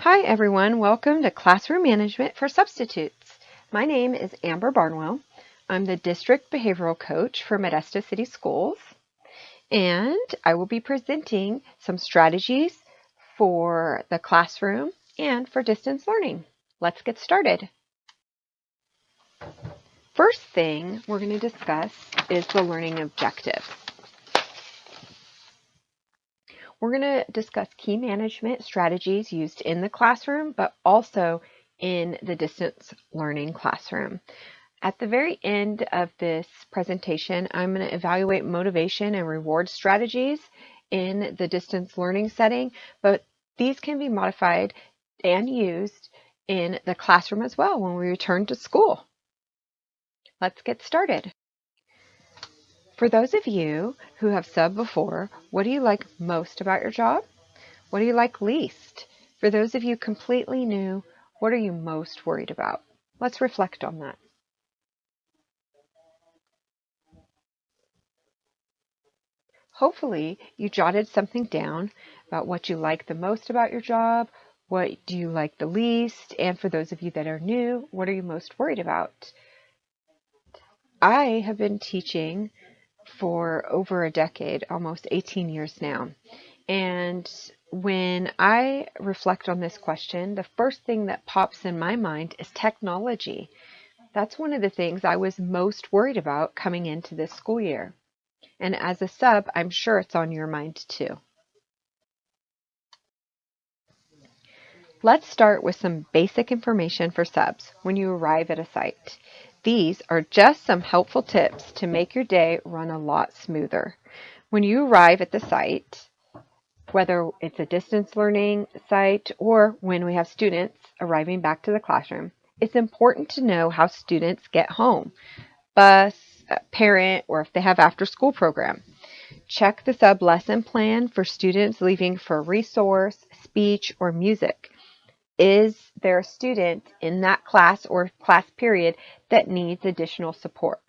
Hi everyone, welcome to Classroom Management for Substitutes. My name is Amber Barnwell. I'm the District Behavioral Coach for Modesto City Schools, and I will be presenting some strategies for the classroom and for distance learning. Let's get started. First thing we're going to discuss is the learning objectives. We're going to discuss key management strategies used in the classroom, but also in the distance learning classroom. At the very end of this presentation, I'm going to evaluate motivation and reward strategies in the distance learning setting, but these can be modified and used in the classroom as well when we return to school. Let's get started. For those of you who have subbed before, what do you like most about your job? What do you like least? For those of you completely new, what are you most worried about? Let's reflect on that. Hopefully, you jotted something down about what you like the most about your job, what do you like the least, and for those of you that are new, what are you most worried about? I have been teaching for over a decade, almost 18 years now. And when I reflect on this question, the first thing that pops in my mind is technology. That's one of the things I was most worried about coming into this school year. And as a sub, I'm sure it's on your mind too. Let's start with some basic information for subs when you arrive at a site. These are just some helpful tips to make your day run a lot smoother. When you arrive at the site, whether it's a distance learning site or when we have students arriving back to the classroom, it's important to know how students get home, bus, parent, or if they have after-school program. Check the sub lesson plan for students leaving for resource, speech, or music. Is there a student in that class or class period that needs additional support?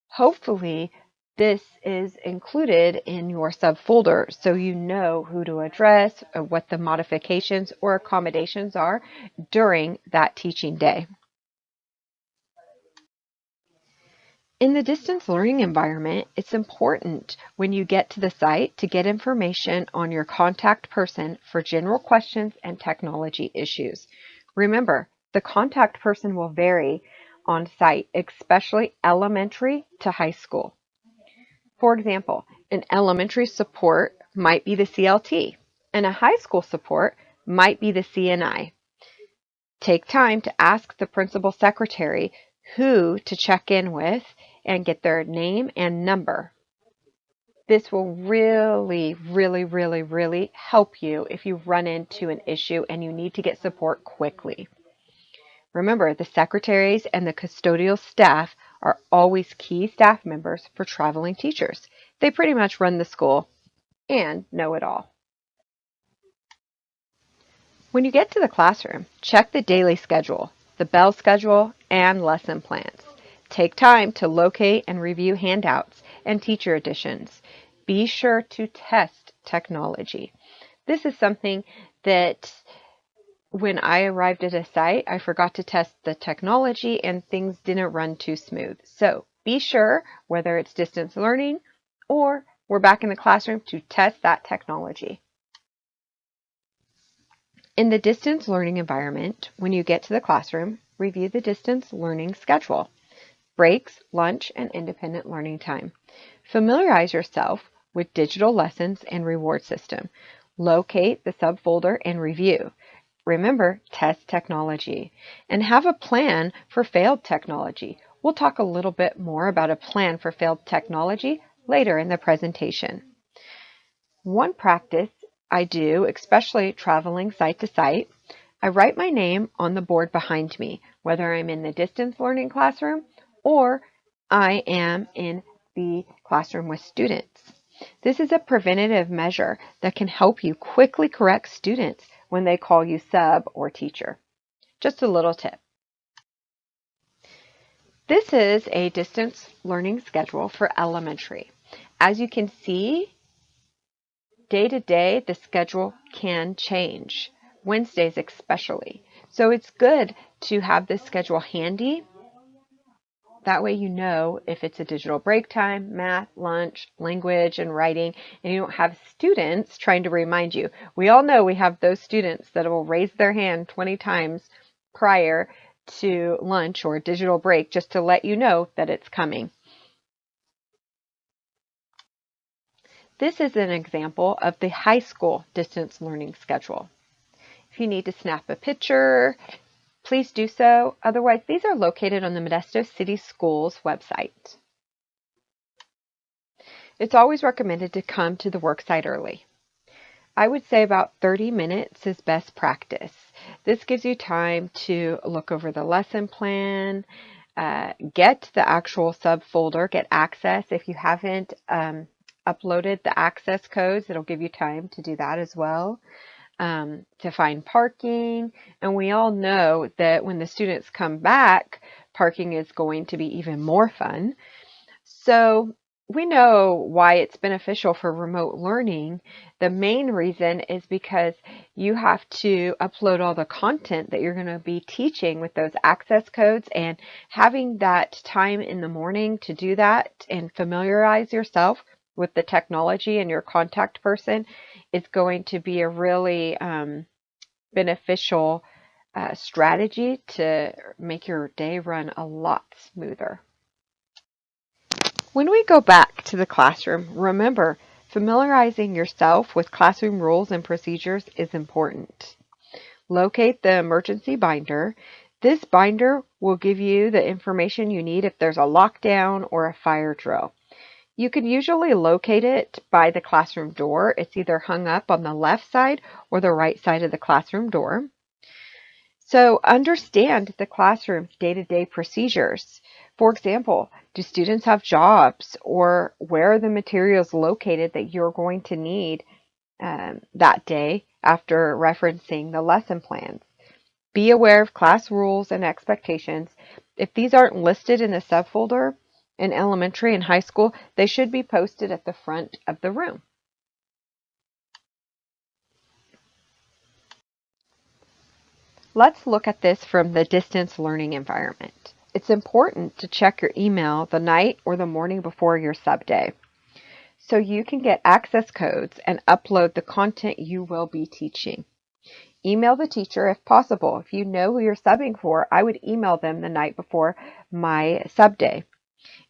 Hopefully, this is included in your subfolder so you know who to address or what the modifications or accommodations are during that teaching day. In the distance learning environment, it's important when you get to the site to get information on your contact person for general questions and technology issues. Remember, the contact person will vary on site, especially elementary to high school. For example, an elementary support might be the CLT, and a high school support might be the CNI. Take time to ask the principal secretary who to check in with and get their name and number. This will really help you if you run into an issue and you need to get support quickly. Remember, the secretaries and the custodial staff are always key staff members for traveling teachers. They pretty much run the school and know it all. When you get to the classroom, check the daily schedule, the bell schedule, and lesson plans. Take time to locate and review handouts and teacher editions. Be sure to test technology. This is something that when I arrived at a site, I forgot to test the technology and things didn't run too smooth. So be sure, whether it's distance learning or we're back in the classroom, to test that technology. In the distance learning environment, when you get to the classroom, review the distance learning schedule, breaks, lunch, and independent learning time. Familiarize yourself with digital lessons and reward system. Locate the subfolder and review. Remember, test technology and have a plan for failed technology. We'll talk a little bit more about a plan for failed technology later in the presentation. One practice I do, especially traveling site to site, I write my name on the board behind me, whether I'm in the distance learning classroom or I am in the classroom with students. This is a preventative measure that can help you quickly correct students when they call you sub or teacher. Just a little tip. This is a distance learning schedule for elementary. As you can see, day to day, the schedule can change. Wednesdays especially. So it's good to have this schedule handy. That way you know if it's a digital break time, math, lunch, language, and writing, and you don't have students trying to remind you. We all know we have those students that will raise their hand 20 times prior to lunch or a digital break just to let you know that it's coming. This is an example of the high school distance learning schedule. If you need to snap a picture, please do so. Otherwise, these are located on the Modesto City Schools website. It's always recommended to come to the worksite early. I would say about 30 minutes is best practice. This gives you time to look over the lesson plan, get the actual subfolder, get access. If you haven't uploaded the access codes, it'll give you time to do that as well. To find parking. And we all know that when the students come back, parking is going to be even more fun. So we know why it's beneficial for remote learning. The main reason is because you have to upload all the content that you're going to be teaching with those access codes, and having that time in the morning to do that and familiarize yourself with the technology and your contact person is going to be a really beneficial strategy to make your day run a lot smoother. When we go back to the classroom, remember, familiarizing yourself with classroom rules and procedures is important. Locate the emergency binder. This binder will give you the information you need if there's a lockdown or a fire drill. You can usually locate it by the classroom door. It's either hung up on the left side or the right side of the classroom door. So understand the classroom's day-to-day procedures. For example, do students have jobs, or where are the materials located that you're going to need that day after referencing the lesson plans? Be aware of class rules and expectations. If these aren't listed in the subfolder in elementary and high school, they should be posted at the front of the room. Let's look at this from the distance learning environment. It's important to check your email the night or the morning before your sub day so you can get access codes and upload the content you will be teaching. Email the teacher if possible. If you know who you're subbing for, I would email them the night before my sub day.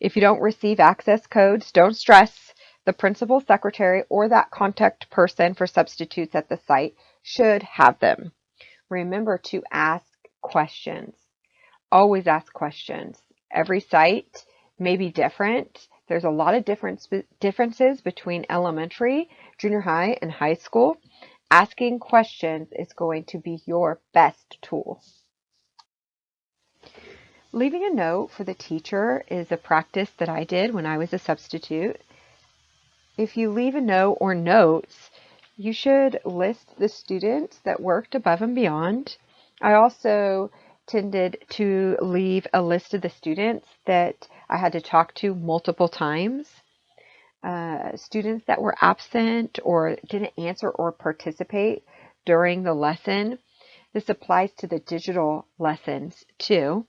If you don't receive access codes, don't stress. The principal, secretary, or that contact person for substitutes at the site should have them. Remember to ask questions. Always ask questions. Every site may be different. There's a lot of differences between elementary, junior high, and high school. Asking questions is going to be your best tool. Leaving a note for the teacher is a practice that I did when I was a substitute. If you leave a note or notes, you should list the students that worked above and beyond. I also tended to leave a list of the students that I had to talk to multiple times. Students that were absent or didn't answer or participate during the lesson. This applies to the digital lessons too.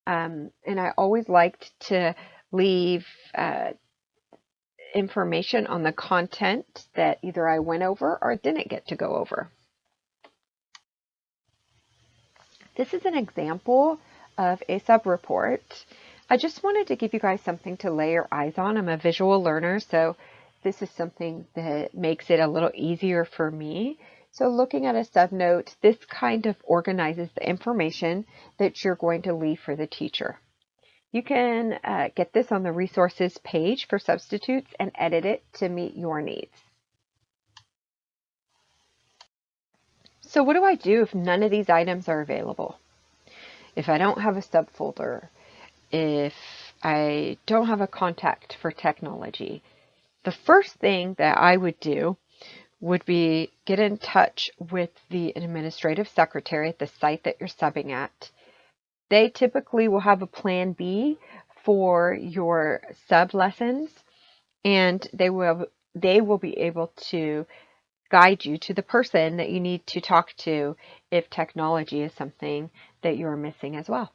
And I always liked to leave information on the content that either I went over or didn't get to go over. This is an example of a sub-report. I just wanted to give you guys something to lay your eyes on. I'm a visual learner, so this is something that makes it a little easier for me. So looking at a sub-note, this kind of organizes the information that you're going to leave for the teacher. You can get this on the resources page for substitutes and edit it to meet your needs. So what do I do if none of these items are available? If I don't have a subfolder, if I don't have a contact for technology, the first thing that I would do would be get in touch with the administrative secretary at the site that you're subbing at. They typically will have a plan B for your sub lessons, and they will be able to guide you to the person that you need to talk to if technology is something that you're missing as well.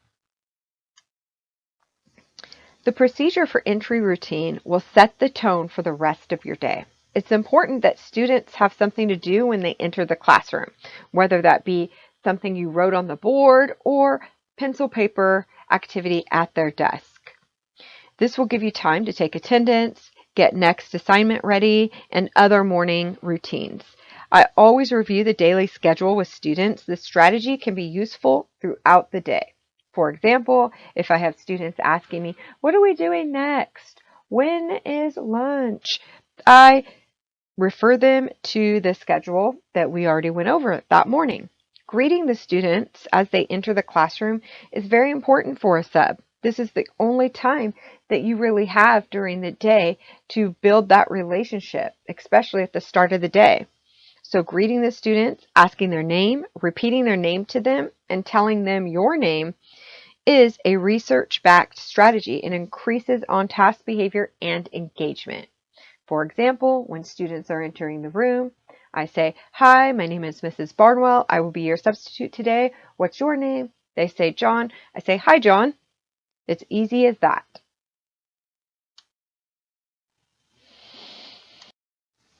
The procedure for entry routine will set the tone for the rest of your day. It's important that students have something to do when they enter the classroom, whether that be something you wrote on the board or pencil paper activity at their desk. This will give you time to take attendance, get next assignment ready, and other morning routines. I always review the daily schedule with students. This strategy can be useful throughout the day. For example, if I have students asking me, what are we doing next? When is lunch? I refer them to the schedule that we already went over that morning. Greeting the students as they enter the classroom is very important for a sub. This is the only time that you really have during the day to build that relationship, especially at the start of the day. So greeting the students, asking their name, repeating their name to them, and telling them your name is a research-backed strategy and increases on-task behavior and engagement. For example, when students are entering the room, I say, hi, my name is Mrs. Barnwell. I will be your substitute today. What's your name? They say, John. I say, hi, John. It's easy as that.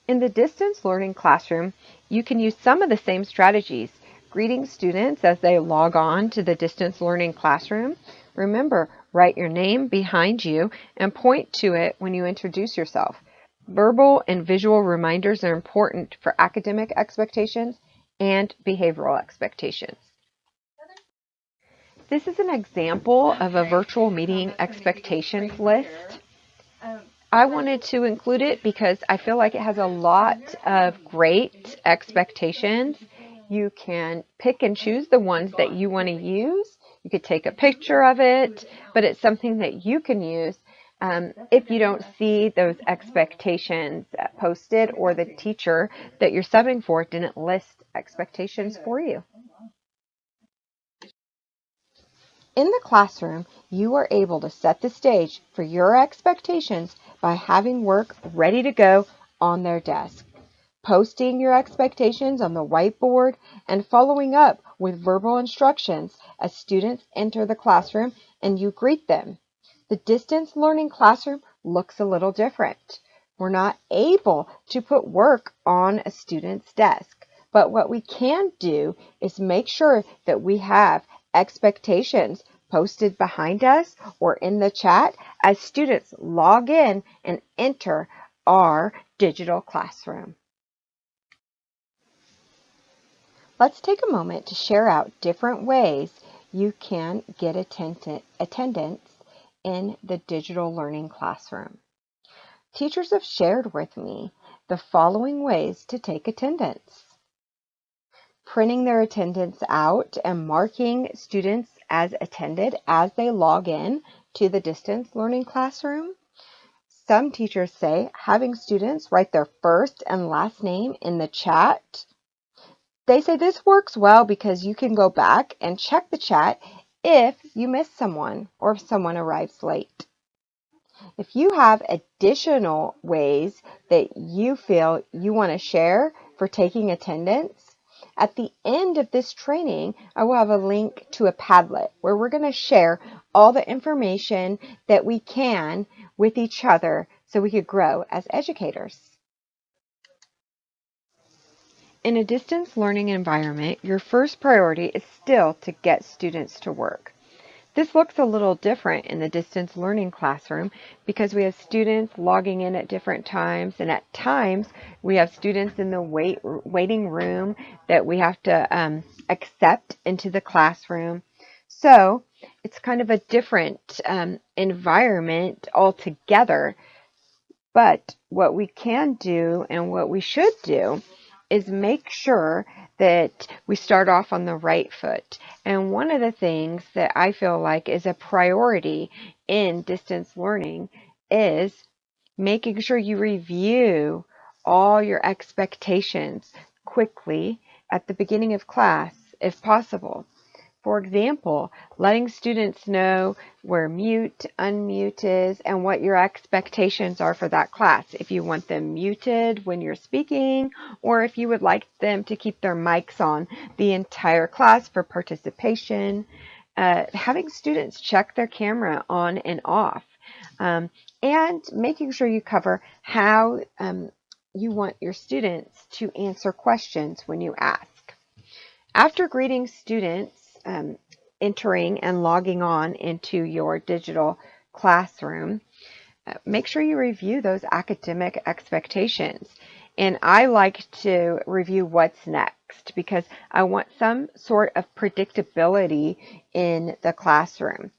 In the distance learning classroom, you can use some of the same strategies. Greeting students as they log on to the distance learning classroom. Remember, write your name behind you and point to it when you introduce yourself. Verbal and visual reminders are important for academic expectations and behavioral expectations. This is an example of a virtual meeting expectations list. I wanted to include it because I feel like it has a lot of great expectations. You can pick and choose the ones that you want to use. You could take a picture of it, but it's something that you can use if you don't see those expectations posted or the teacher that you're subbing for didn't list expectations for you. In the classroom, you are able to set the stage for your expectations by having work ready to go on their desk, posting your expectations on the whiteboard, and following up with verbal instructions as students enter the classroom and you greet them. The distance learning classroom looks a little different. We're not able to put work on a student's desk, but what we can do is make sure that we have expectations posted behind us or in the chat as students log in and enter our digital classroom. Let's take a moment to share out different ways you can get attendance in the digital learning classroom. Teachers have shared with me the following ways to take attendance. Printing their attendance out and marking students as attended as they log in to the distance learning classroom. Some teachers say having students write their first and last name in the chat. They say this works well because you can go back and check the chat if you miss someone or if someone arrives late. If you have additional ways that you feel you want to share for taking attendance, at the end of this training, I will have a link to a Padlet where we're going to share all the information that we can with each other so we could grow as educators. In a distance learning environment, your first priority is still to get students to work. This looks a little different in the distance learning classroom because we have students logging in at different times, and at times we have students in the waiting room that we have to accept into the classroom. So it's kind of a different environment altogether. But what we can do and what we should do is make sure that we start off on the right foot. And one of the things that I feel like is a priority in distance learning is making sure you review all your expectations quickly at the beginning of class, if possible. For example, letting students know where mute, unmute is, and what your expectations are for that class. If you want them muted when you're speaking, or if you would like them to keep their mics on the entire class for participation. Having students check their camera on and off, and making sure you cover how you want your students to answer questions when you ask. After greeting students, entering and logging on into your digital classroom, make sure you review those academic expectations. And I like to review what's next because I want some sort of predictability in the classroom,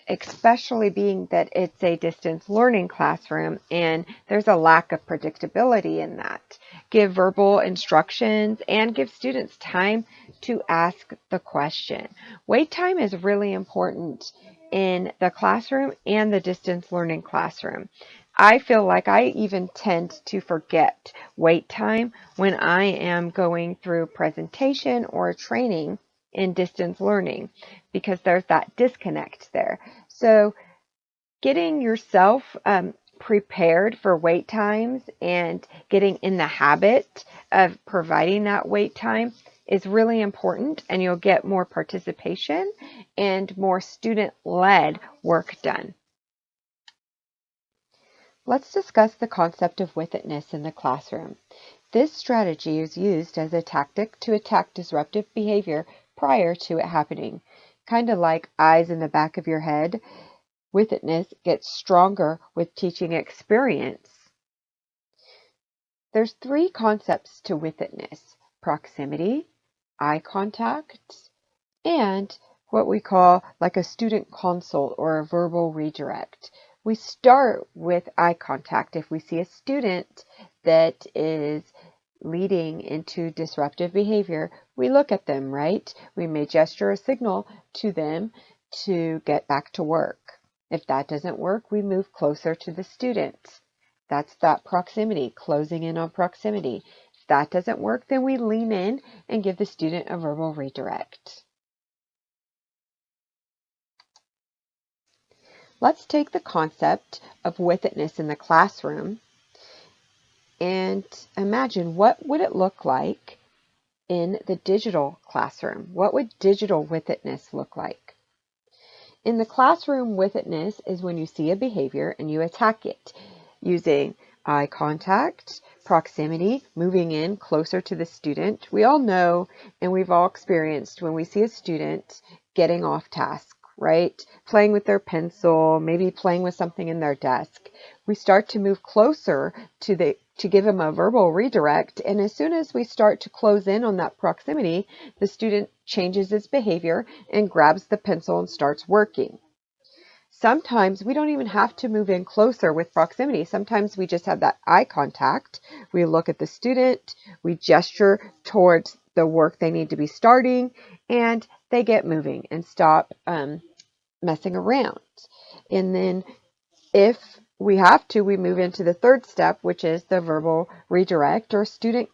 especially being that it's a distance learning classroom and there's a lack of predictability in that. Give verbal instructions and give students time to ask the question. Wait time is really important in the classroom and the distance learning classroom. I feel like I even tend to forget wait time when I am going through presentation or training in distance learning because there's that disconnect there. So getting yourself prepared for wait times and getting in the habit of providing that wait time is really important, and you'll get more participation and more student-led work done. Let's discuss the concept of with-itness in the classroom. This strategy is used as a tactic to attack disruptive behavior prior to it happening. Kind of like eyes in the back of your head, with-itness gets stronger with teaching experience. There's 3 concepts to with-itness: proximity, eye contact, and what we call like a student consult or a verbal redirect. We start with eye contact. If we see a student that is leading into disruptive behavior, we look at them, right? We may gesture a signal to them to get back to work. If that doesn't work, we move closer to the student. That's that proximity, closing in on proximity. If that doesn't work, then we lean in and give the student a verbal redirect. Let's take the concept of with-itness in the classroom and imagine what would it look like in the digital classroom. What would digital with-itness look like? In the classroom, with-itness is when you see a behavior and you attack it using eye contact, proximity, moving in closer to the student. We all know and we've all experienced when we see a student getting off task, right? Playing with their pencil, maybe playing with something in their desk. We start to move closer to give them a verbal redirect, and as soon as we start to close in on that proximity, the student changes its behavior and grabs the pencil and starts working. Sometimes we don't even have to move in closer with proximity. Sometimes we just have that eye contact. We look at the student, we gesture towards the work they need to be starting, and they get moving and stop messing around. And then if we have to, we move into the third step, which is the verbal redirect or student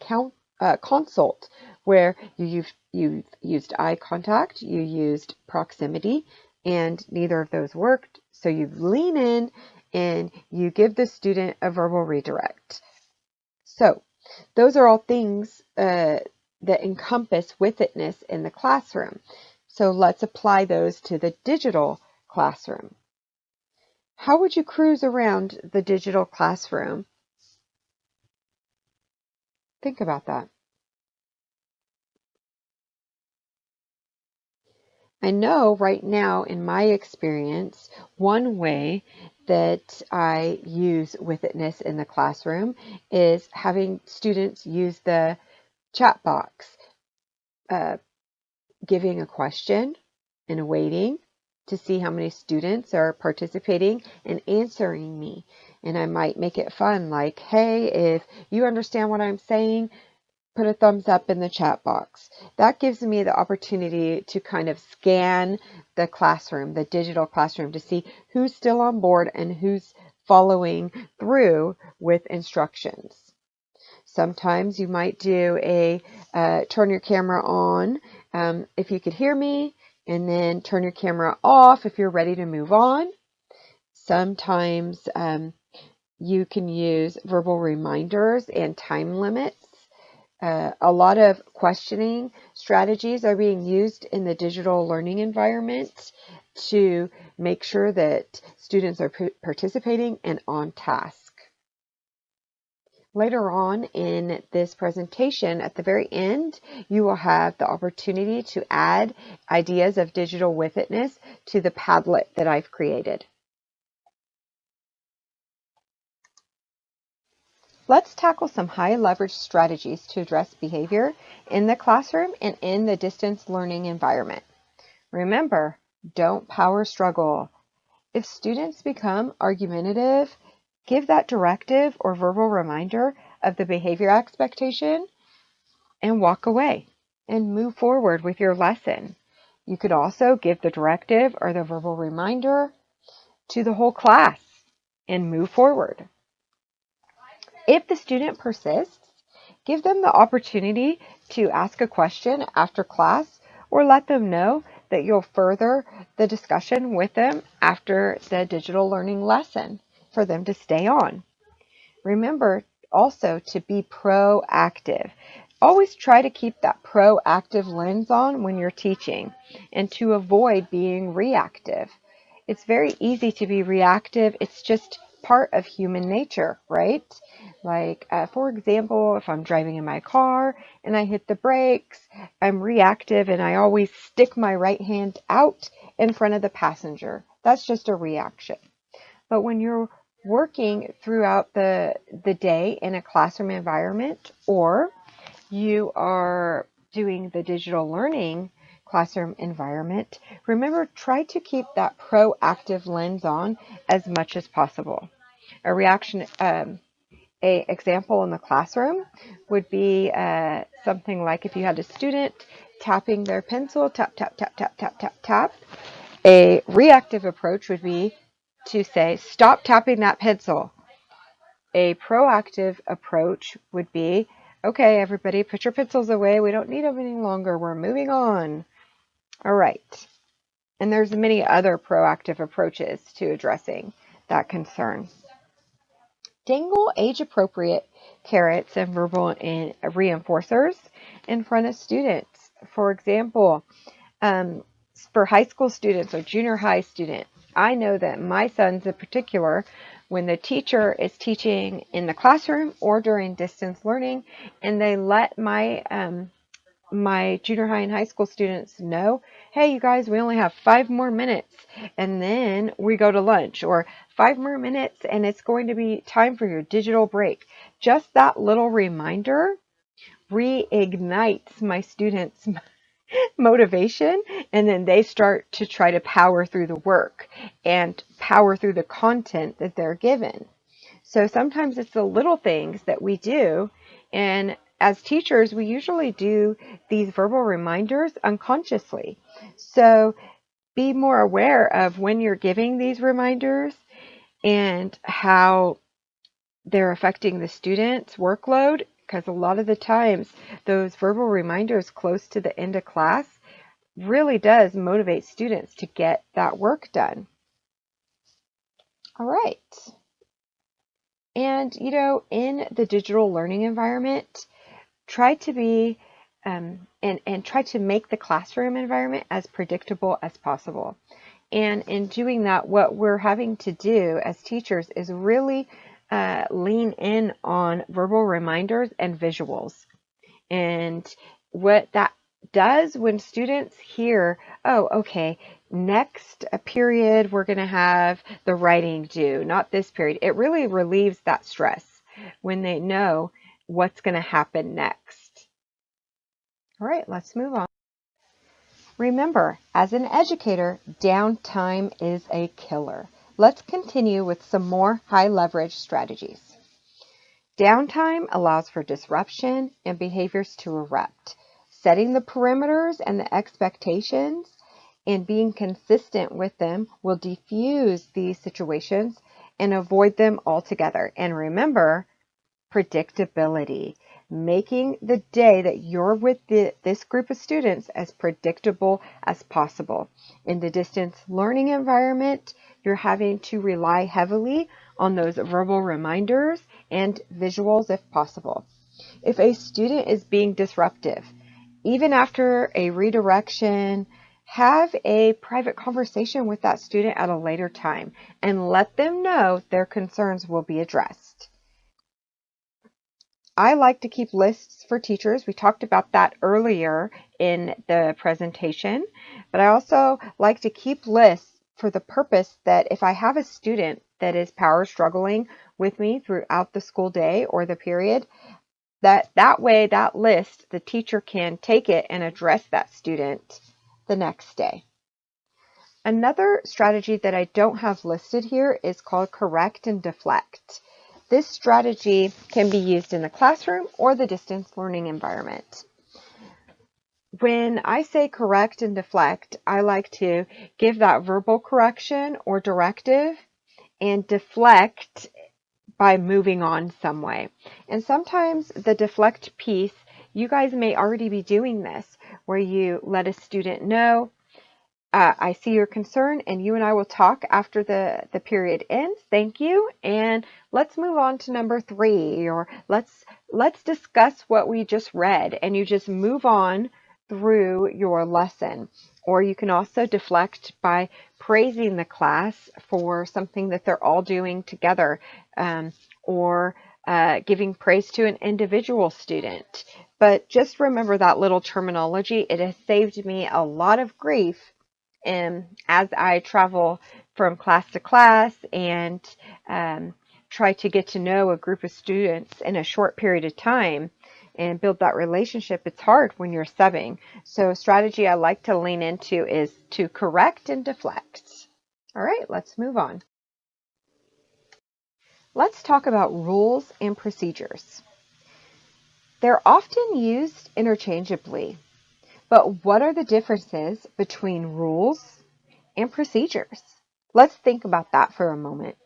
consult, where you've used eye contact, you used proximity, and neither of those worked. So you lean in and you give the student a verbal redirect. So those are all things that encompass with-itness in the classroom. So let's apply those to the digital classroom. How would you cruise around the digital classroom? Think about that. I know right now in my experience, one way that I use with-itness in the classroom is having students use the chat box, giving a question and waiting to see how many students are participating and answering me. And I might make it fun, like, hey, if you understand what I'm saying, put a thumbs up in the chat box. That gives me the opportunity to kind of scan the classroom, the digital classroom, to see who's still on board and who's following through with instructions. Sometimes you might do a turn your camera on. If you could hear me, and then turn your camera off if you're ready to move on. Sometimes you can use verbal reminders and time limits. A lot of questioning strategies are being used in the digital learning environment to make sure that students are participating and on task. Later on in this presentation, at the very end, you will have the opportunity to add ideas of digital withitness to the Padlet that I've created. Let's tackle some high leverage strategies to address behavior in the classroom and in the distance learning environment. Remember, don't power struggle. If students become argumentative, give that directive or verbal reminder of the behavior expectation and walk away and move forward with your lesson. You could also give the directive or the verbal reminder to the whole class and move forward. If the student persists, give them the opportunity to ask a question after class or let them know that you'll further the discussion with them after the digital learning lesson for them to stay on. Remember also to be proactive. Always try to keep that proactive lens on when you're teaching and to avoid being reactive. It's very easy to be reactive. It's just part of human nature, right? Like, for example, if I'm driving in my car and I hit the brakes, I'm reactive and I always stick my right hand out in front of the passenger. That's just a reaction. But when you're working throughout the day in a classroom environment, or you are doing the digital learning classroom environment, remember, try to keep that proactive lens on as much as possible. A reaction, a example in the classroom would be something like if you had a student tapping their pencil, tap, tap, tap, tap, tap, tap, tap. A reactive approach would be to say, stop tapping that pencil. A proactive approach would be, okay, everybody, put your pencils away. We don't need them any longer. We're moving on. All right. And there's many other proactive approaches to addressing that concern. Dangle age-appropriate carrots and verbal reinforcers in front of students. For example, for high school students or junior high students, I know that my sons in particular, when the teacher is teaching in the classroom or during distance learning, and they let my junior high and high school students know, hey, you guys, we only have 5 more minutes and then we go to lunch, or 5 more minutes and it's going to be time for your digital break. Just that little reminder reignites my students' motivation, and then they start to try to power through the work and power through the content that they're given. So sometimes it's the little things that we do, and as teachers, we usually do these verbal reminders unconsciously. So be more aware of when you're giving these reminders and how they're affecting the student's workload, because a lot of the times those verbal reminders close to the end of class really does motivate students to get that work done. All right. And, in the digital learning environment, try to be and try to make the classroom environment as predictable as possible. And in doing that, what we're having to do as teachers is really lean in on verbal reminders and visuals. And what that does when students hear, oh, okay, next period we're going to have the writing due, not this period, it really relieves that stress when they know what's going to happen next. All right, let's move on. Remember, as an educator, downtime is a killer. Let's continue with some more high leverage strategies. Downtime allows for disruption and behaviors to erupt. Setting the perimeters and the expectations and being consistent with them will diffuse these situations and avoid them altogether. And remember, predictability. making the day that you're with this group of students as predictable as possible. In the distance learning environment, you're having to rely heavily on those verbal reminders and visuals if possible. If a student is being disruptive, even after a redirection, have a private conversation with that student at a later time and let them know their concerns will be addressed. I like to keep lists for teachers. We talked about that earlier in the presentation, but I also like to keep lists for the purpose that if I have a student that is power struggling with me throughout the school day or the period, that way, that list, the teacher can take it and address that student the next day. Another strategy that I don't have listed here is called correct and deflect. This strategy can be used in the classroom or the distance learning environment. When I say correct and deflect, I like to give that verbal correction or directive and deflect by moving on some way. And sometimes the deflect piece, you guys may already be doing this, where you let a student know, I see your concern and you and I will talk after the period ends. Thank you. And let's move on to number 3, or let's discuss what we just read, and you just move on through your lesson. Or you can also deflect by praising the class for something that they're all doing together, or giving praise to an individual student. But just remember that little terminology. It has saved me a lot of grief as I travel from class to class and try to get to know a group of students in a short period of time and build that relationship. It's hard when you're subbing. So a strategy I like to lean into is to correct and deflect. All right, let's move on. Let's talk about rules and procedures. They're often used interchangeably, but what are the differences between rules and procedures? Let's think about that for a moment.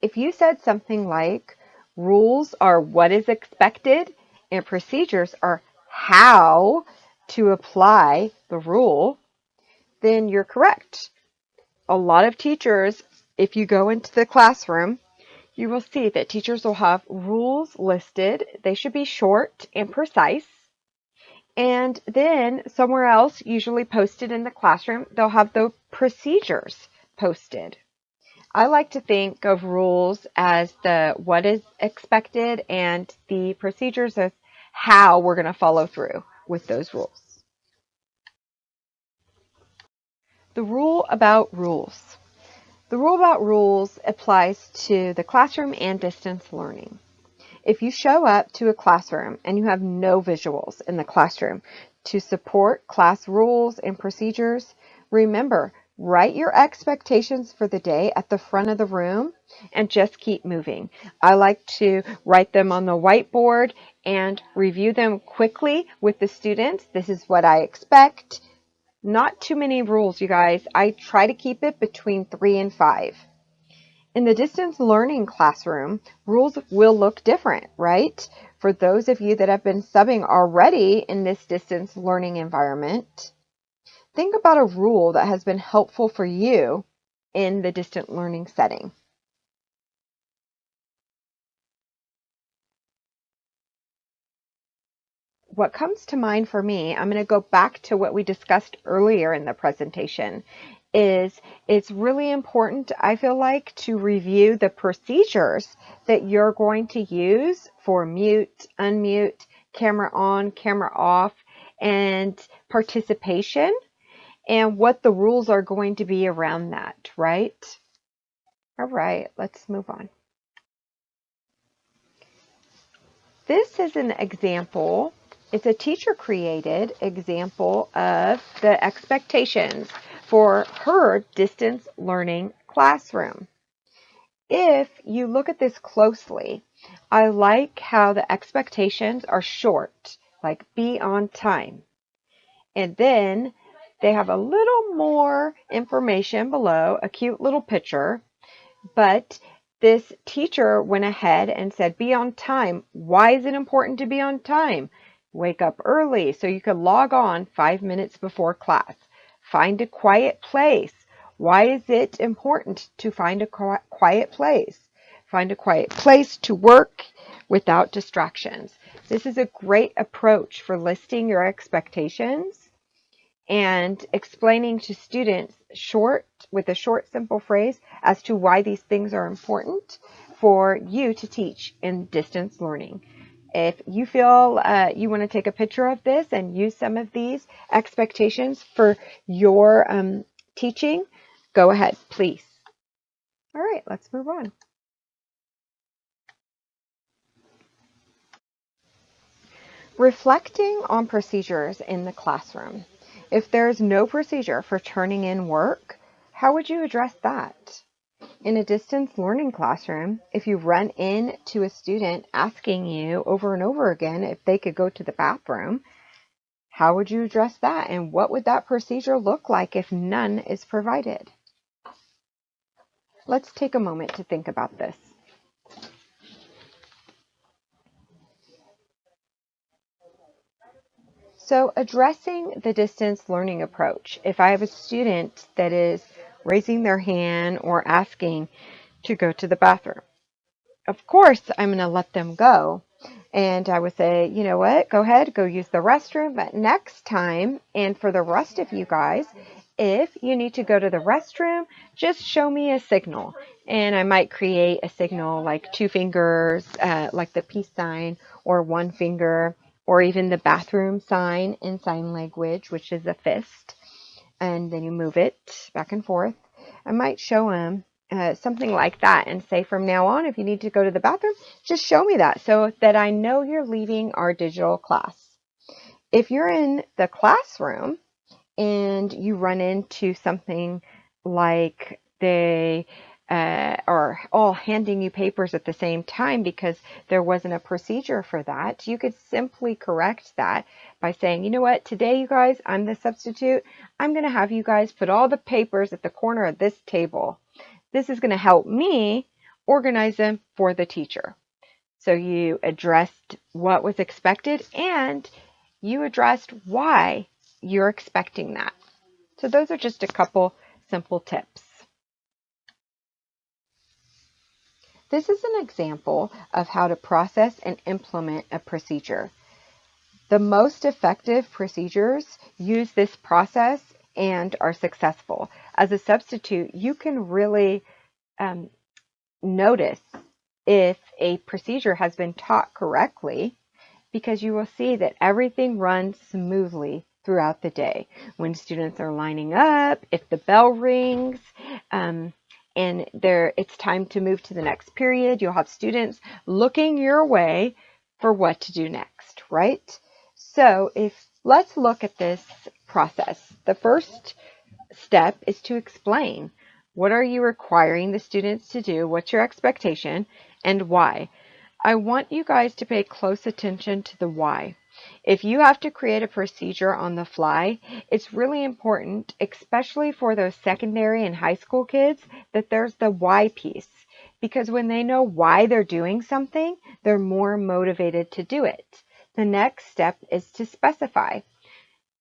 If you said something like, rules are what is expected and procedures are how to apply the rule, then you're correct. A lot of teachers, if you go into the classroom, you will see that teachers will have rules listed. They should be short and precise. And then somewhere else, usually posted in the classroom, they'll have the procedures posted. I like to think of rules as the what is expected and the procedures as how we're going to follow through with those rules. The rule about rules. The rule about rules applies to the classroom and distance learning. If you show up to a classroom and you have no visuals in the classroom to support class rules and procedures, remember, write your expectations for the day at the front of the room and just keep moving. I like to write them on the whiteboard and review them quickly with the students. This is what I expect. Not too many rules, you guys. I try to keep it between 3 and 5. In the distance learning classroom, rules will look different, right? For those of you that have been subbing already in this distance learning environment, think about a rule that has been helpful for you in the distant learning setting. What comes to mind for me, I'm going to go back to what we discussed earlier in the presentation, is it's really important, I feel like, to review the procedures that you're going to use for mute, unmute, camera on, camera off, and participation, and what the rules are going to be around that, right? All right, let's move on. This is an example. It's a teacher-created example of the expectations for her distance learning classroom. If you look at this closely, I like how the expectations are short, like be on time. And then they have a little more information below, a cute little picture, but This teacher went ahead and said, be on time. Why is it important to be on time? Wake up early so you could log on 5 minutes before class. Find a quiet place. Why is it important to find a quiet place? Find a quiet place to work without distractions. This is a great approach for listing your expectations and explaining to students with a short, simple phrase as to why these things are important for you to teach in distance learning. If you feel you want to take a picture of this and use some of these expectations for your teaching, go ahead, please. All right, let's move on. Reflecting on procedures in the classroom. If there's no procedure for turning in work, how would you address that? In a distance learning classroom, if you run into a student asking you over and over again if they could go to the bathroom, how would you address that? And what would that procedure look like if none is provided? Let's take a moment to think about this. So addressing the distance learning approach, if I have a student that is raising their hand or asking to go to the bathroom, of course I'm going to let them go. And I would say, you know what, go ahead, go use the restroom. But next time, and for the rest of you guys, if you need to go to the restroom, just show me a signal. And I might create a signal like 2 fingers, like the peace sign, or 1 finger, or even the bathroom sign in sign language, which is a fist. And then you move it back and forth. I might show them something like that and say, from now on, if you need to go to the bathroom, just show me that so that I know you're leaving our digital class. If you're in the classroom and you run into something like they are all handing you papers at the same time because there wasn't a procedure for that, you could simply correct that by saying, you know what, today, you guys, I'm the substitute. I'm going to have you guys put all the papers at the corner of this table. This is going to help me organize them for the teacher. So you addressed what was expected and you addressed why you're expecting that. So those are just a couple simple tips. This is an example of how to process and implement a procedure. The most effective procedures use this process and are successful. As a substitute, you can really notice if a procedure has been taught correctly because you will see that everything runs smoothly throughout the day. When students are lining up, if the bell rings, and it's time to move to the next period, you'll have students looking your way for what to do next, right? So let's look at this process. The first step is to explain. What are you requiring the students to do? What's your expectation and why? I want you guys to pay close attention to the why. If you have to create a procedure on the fly, it's really important, especially for those secondary and high school kids, that there's the why piece. Because when they know why they're doing something, they're more motivated to do it. The next step is to specify.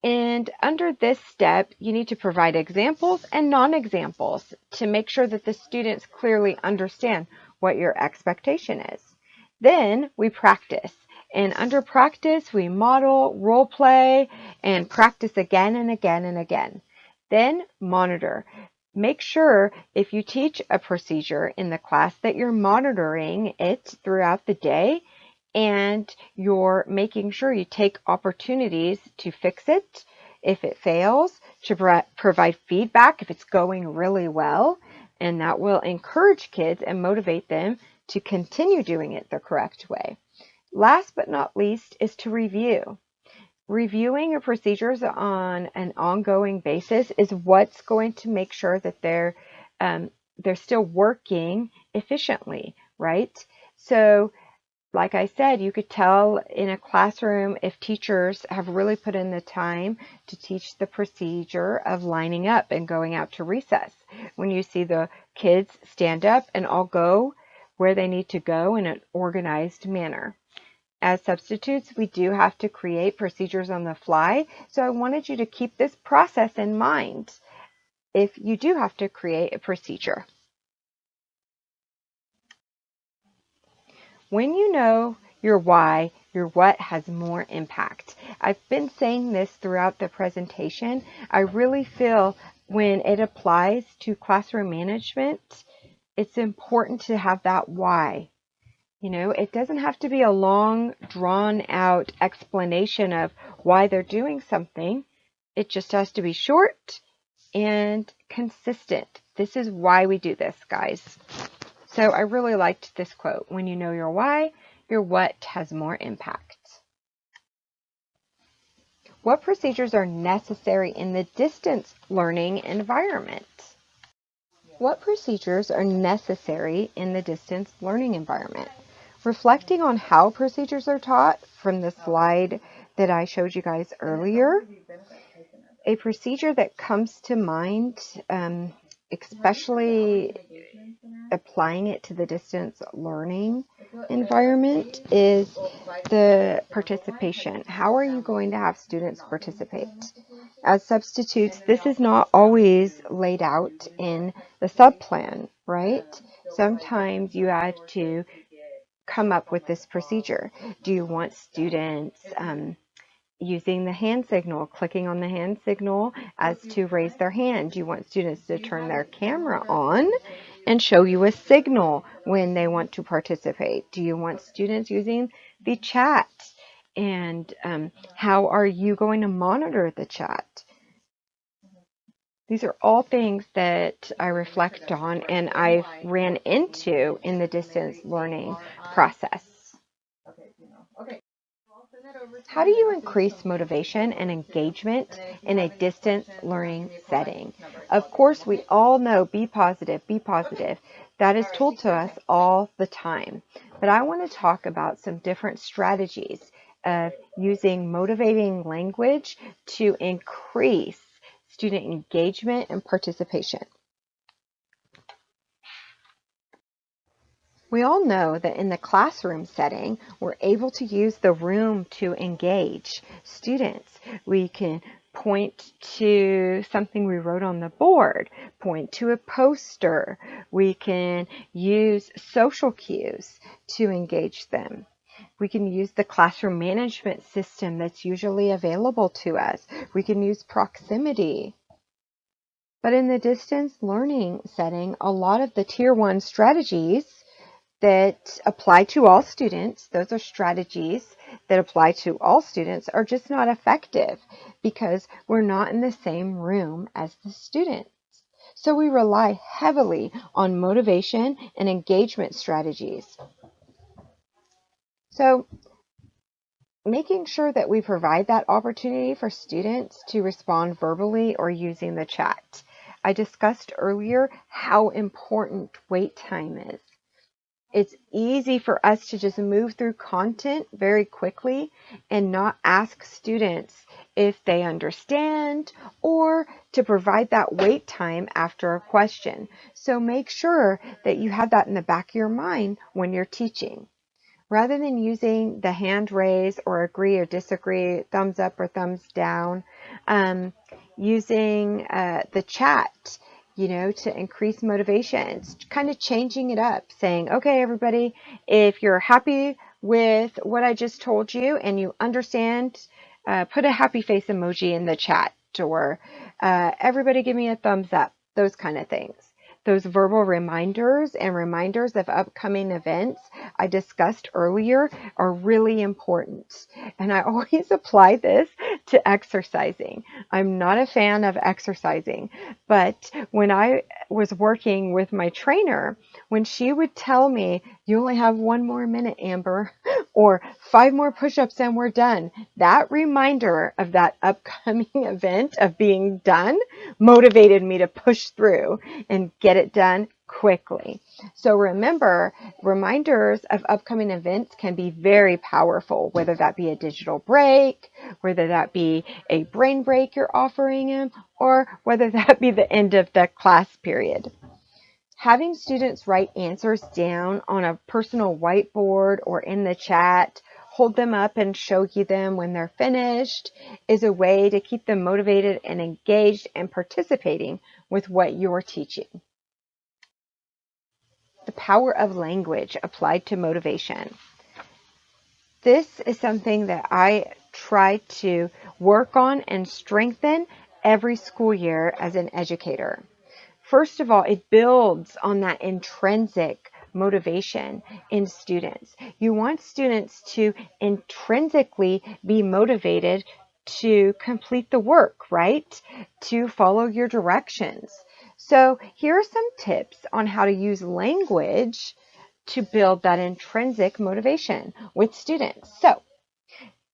And under this step, you need to provide examples and non-examples to make sure that the students clearly understand what your expectation is. Then we practice. And under practice, we model, role play, and practice again and again and again. Then monitor. Make sure if you teach a procedure in the class that you're monitoring it throughout the day and you're making sure you take opportunities to fix it if it fails, to provide feedback if it's going really well, and that will encourage kids and motivate them to continue doing it the correct way. Last but not least is to review. Reviewing your procedures on an ongoing basis is what's going to make sure that they're still working efficiently, right? So like I said, you could tell in a classroom if teachers have really put in the time to teach the procedure of lining up and going out to recess. When you see the kids stand up and all go where they need to go in an organized manner. As substitutes, we do have to create procedures on the fly, so I wanted you to keep this process in mind if you do have to create a procedure. When you know your why, your what has more impact. I've been saying this throughout the presentation. I really feel when it applies to classroom management, it's important to have that why. You know, it doesn't have to be a long, drawn out explanation of why they're doing something. It just has to be short and consistent. This is why we do this, guys. So I really liked this quote. When you know your why, your what has more impact. What procedures are necessary in the distance learning environment? What procedures are necessary in the distance learning environment? Reflecting on how procedures are taught from the slide that I showed you guys earlier, a procedure that comes to mind, especially applying it to the distance learning environment, is the participation. How are you going to have students participate? As substitutes, this is not always laid out in the subplan, right? Sometimes you have to come up with this procedure. Do you want students using the hand signal, clicking on the hand signal as to raise their hand? Do you want students to turn their camera on and show you a signal when they want to participate? Do you want students using the chat? And how are you going to monitor the chat? These are all things that I reflect on and I've ran into in the distance learning process. How do you increase motivation and engagement in a distance learning setting? Of course, we all know be positive, be positive. That is told to us all the time. But I want to talk about some different strategies of using motivating language to increase student engagement and participation. We all know that in the classroom setting, we're able to use the room to engage students. We can point to something we wrote on the board, point to a poster. We can use social cues to engage them. We can use the classroom management system that's usually available to us. We can use proximity. But in the distance learning setting, a lot of the Tier 1 strategies that apply to all students, those are strategies that apply to all students, are just not effective because we're not in the same room as the students. So we rely heavily on motivation and engagement strategies. So making sure that we provide that opportunity for students to respond verbally or using the chat. I discussed earlier how important wait time is. It's easy for us to just move through content very quickly and not ask students if they understand or to provide that wait time after a question. So make sure that you have that in the back of your mind when you're teaching. Rather than using the hand raise or agree or disagree, thumbs up or thumbs down, using the chat, to increase motivation. It's kind of changing it up, saying, okay, everybody, if you're happy with what I just told you and you understand, put a happy face emoji in the chat, or everybody give me a thumbs up, those kind of things. Those verbal reminders and reminders of upcoming events I discussed earlier are really important. And I always apply this to exercising. I'm not a fan of exercising, but when I was working with my trainer, when she would tell me, you only have 1 more minute, Amber, or 5 more push-ups and we're done, that reminder of that upcoming event of being done motivated me to push through and get it done quickly. So remember, reminders of upcoming events can be very powerful, whether that be a digital break, whether that be a brain break you're offering them, or whether that be the end of the class period. Having students write answers down on a personal whiteboard or in the chat, hold them up and show you them when they're finished, is a way to keep them motivated and engaged and participating with what you're teaching. The power of language applied to motivation. This is something that I try to work on and strengthen every school year as an educator. First of all, it builds on that intrinsic motivation in students. You want students to intrinsically be motivated to complete the work, right? To follow your directions. So here are some tips on how to use language to build that intrinsic motivation with students. So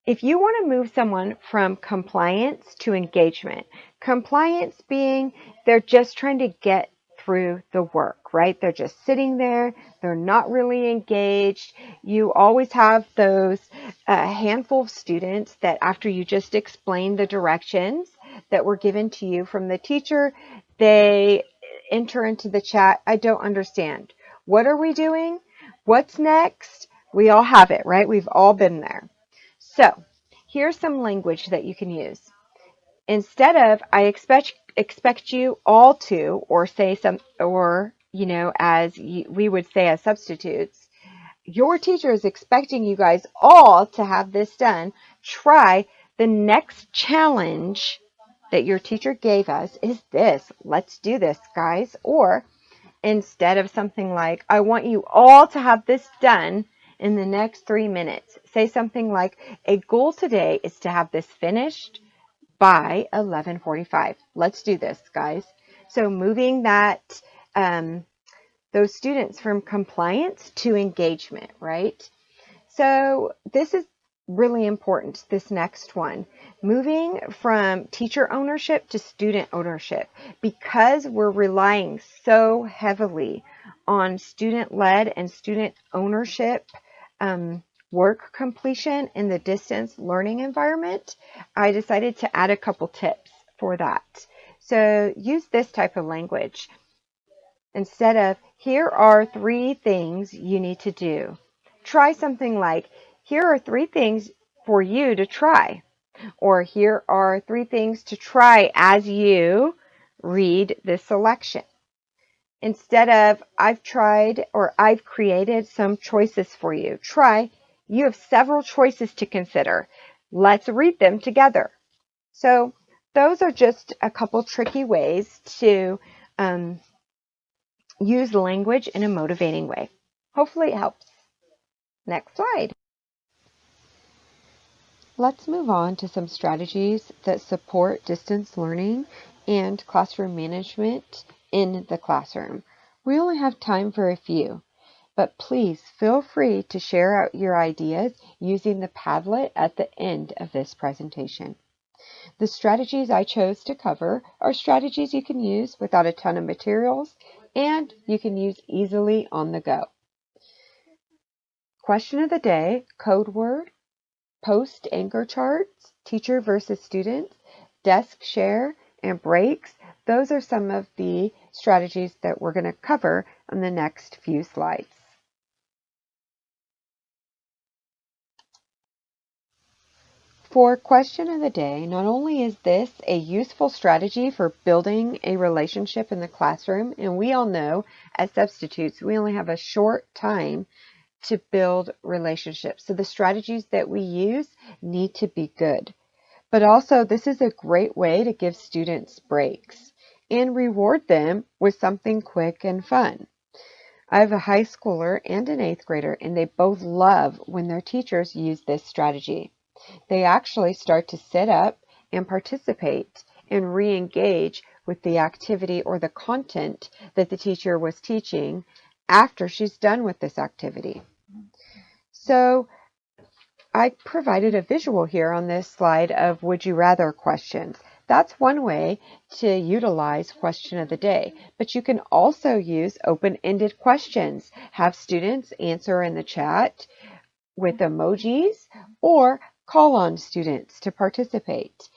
if you want to move someone from compliance to engagement, compliance being they're just trying to get through the work, right? They're just sitting there. They're not really engaged. You always have those handful of students that after you just explain the directions that were given to you from the teacher, they enter into the chat, I don't understand. What are we doing? What's next? We all have it, right? We've all been there. So here's some language that you can use. Instead of I expect you all to, or say some, or as we would say as substitutes, your teacher is expecting you guys all to have this done. Try the next challenge that your teacher gave us is this. Let's do this, guys. Or instead of something like, I want you all to have this done in the next 3 minutes. Say something like, a goal today is to have this finished by 11:45. Let's do this, guys. So moving that, those students from compliance to engagement, right? So this is really important, this next one. Moving from teacher ownership to student ownership, because we're relying so heavily on student-led and student ownership work completion in the distance learning environment, I decided to add a couple tips for that. So use this type of language. Instead of, here are 3 things you need to do, try something like, here are 3 things for you to try. Or here are 3 things to try as you read this selection. Instead of, I've tried or I've created some choices for you. Try, you have several choices to consider. Let's read them together. So those are just a couple tricky ways to use language in a motivating way. Hopefully it helps. Next slide. Let's move on to some strategies that support distance learning and classroom management in the classroom. We only have time for a few, but please feel free to share out your ideas using the Padlet at the end of this presentation. The strategies I chose to cover are strategies you can use without a ton of materials and you can use easily on the go. Question of the day, code word, post anchor charts, teacher versus student, desk share, and breaks. Those are some of the strategies that we're going to cover on the next few slides. For question of the day, not only is this a useful strategy for building a relationship in the classroom, and we all know as substitutes, we only have a short time to build relationships. So the strategies that we use need to be good. But also, this is a great way to give students breaks and reward them with something quick and fun. I have a high schooler and an 8th grader, and they both love when their teachers use this strategy. They actually start to sit up and participate and re-engage with the activity or the content that the teacher was teaching after she's done with this activity. So I provided a visual here on this slide of would you rather questions. That's one way to utilize question of the day, but you can also use open-ended questions. Have students answer in the chat with emojis or call on students to participate.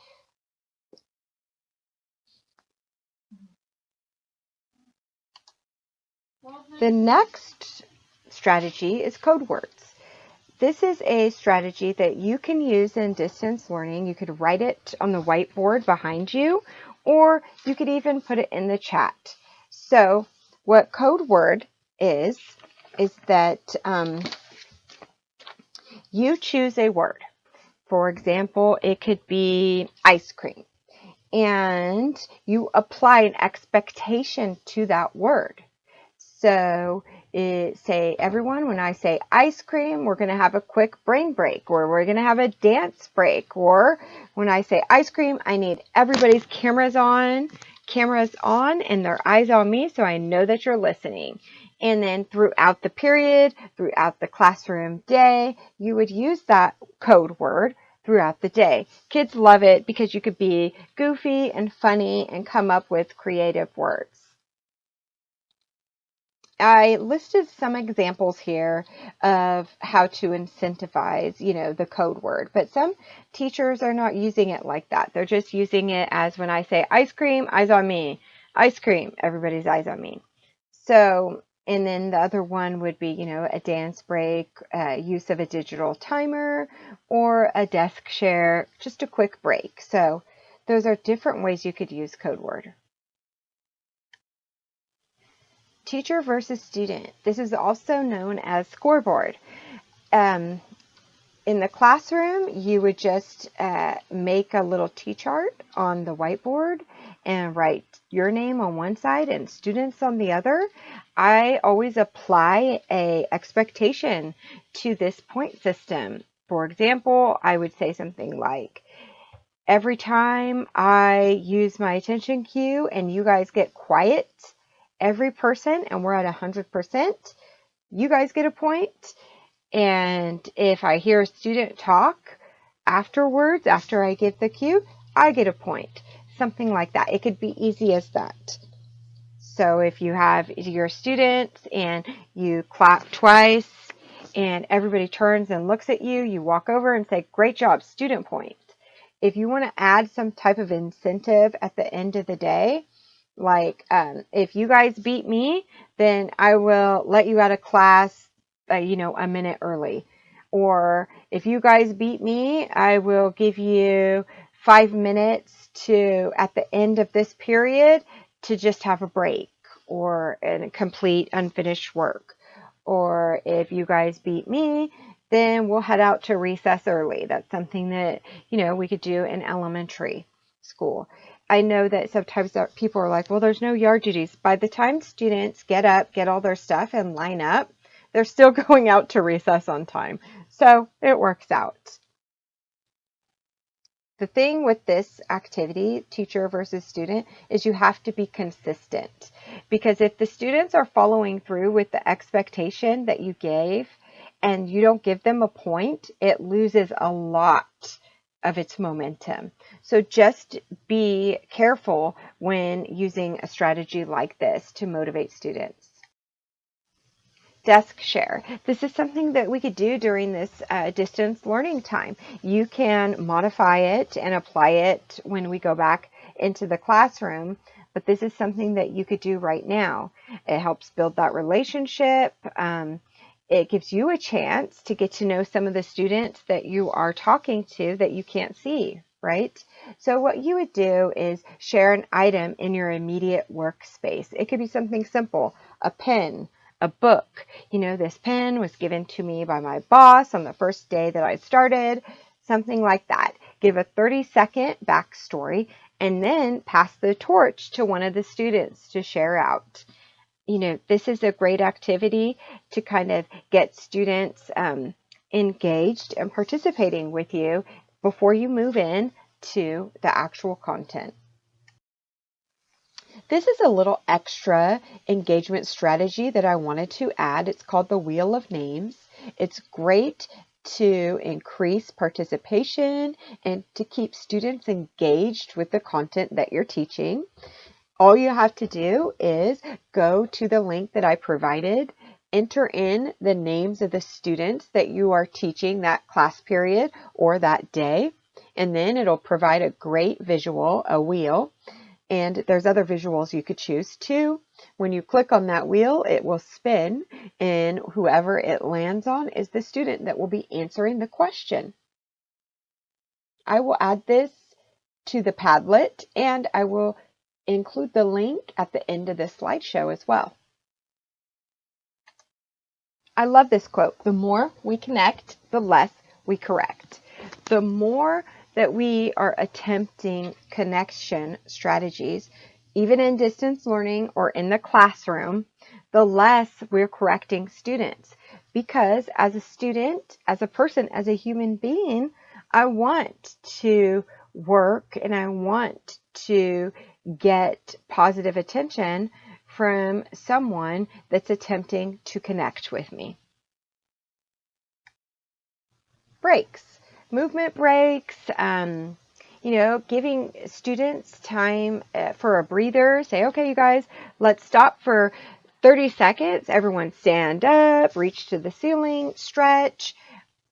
The next strategy is code words. This is a strategy that you can use in distance learning. You could write it on the whiteboard behind you, or you could even put it in the chat. So what code word is that you choose a word. For example, it could be ice cream, and you apply an expectation to that word. So say, everyone, when I say ice cream, we're going to have a quick brain break, or we're going to have a dance break. Or when I say ice cream, I need everybody's cameras on and their eyes on me, so I know that you're listening. And then throughout the period, throughout the classroom day, you would use that code word throughout the day. Kids love it because you could be goofy and funny and come up with creative words. I listed some examples here of how to incentivize, the code word, but some teachers are not using it like that. They're just using it as when I say ice cream, eyes on me. Ice cream, everybody's eyes on me. So, and then the other one would be, a dance break, use of a digital timer, or a desk share, just a quick break. So those are different ways you could use code word. Teacher versus student. This is also known as scoreboard. In the classroom, you would just make a little T-chart on the whiteboard and write your name on one side and students on the other. I always apply a expectation to this point system. For example, I would say something like, every time I use my attention cue and you guys get quiet, every person, and we're at 100%, you guys get a point. And if I hear a student talk afterwards, after I give the cue, I get a point. Something like that. It could be easy as that. So if you have your students and you clap twice and everybody turns and looks at you, you walk over and say, great job, student point. If you want to add some type of incentive at the end of the day, like, if you guys beat me, then I will let you out of class, a minute early. Or if you guys beat me, I will give you 5 minutes at the end of this period, to just have a break or complete unfinished work. Or if you guys beat me, then we'll head out to recess early. That's something that, we could do in elementary school. I know that sometimes people are like, well, there's no yard duties. By the time students get up, get all their stuff and line up, they're still going out to recess on time. So it works out. The thing with this activity, teacher versus student, is you have to be consistent. Because if the students are following through with the expectation that you gave and you don't give them a point, it loses a lot of its momentum. So just be careful when using a strategy like this to motivate students. Desk share. This is something that we could do during this distance learning time. You can modify it and apply it when we go back into the classroom, but this is something that you could do right now. It helps build that relationship. It gives you a chance to get to know some of the students that you are talking to that you can't see, right? So what you would do is share an item in your immediate workspace. It could be something simple, a pen, a book. This pen was given to me by my boss on the first day that I started, something like that. Give a 30-second backstory and then pass the torch to one of the students to share out. This is a great activity to kind of get students engaged and participating with you before you move in to the actual content. This is a little extra engagement strategy that I wanted to add. It's called the Wheel of Names. It's great to increase participation and to keep students engaged with the content that you're teaching. All you have to do is go to the link that I provided, enter in the names of the students that you are teaching that class period or that day, and then it'll provide a great visual, a wheel. And there's other visuals you could choose too. When you click on that wheel, it will spin, and whoever it lands on is the student that will be answering the question. I will add this to the Padlet, and I will include the link at the end of this slideshow as well. I love this quote. The more we connect, the less we correct. The more that we are attempting connection strategies, even in distance learning or in the classroom, the less we're correcting students. Because as a student, as a person, as a human being, I want to work and I want to get positive attention from someone that's attempting to connect with me. Breaks. Movement breaks, giving students time for a breather. Say, okay, you guys, let's stop for 30 seconds. Everyone stand up, reach to the ceiling, stretch.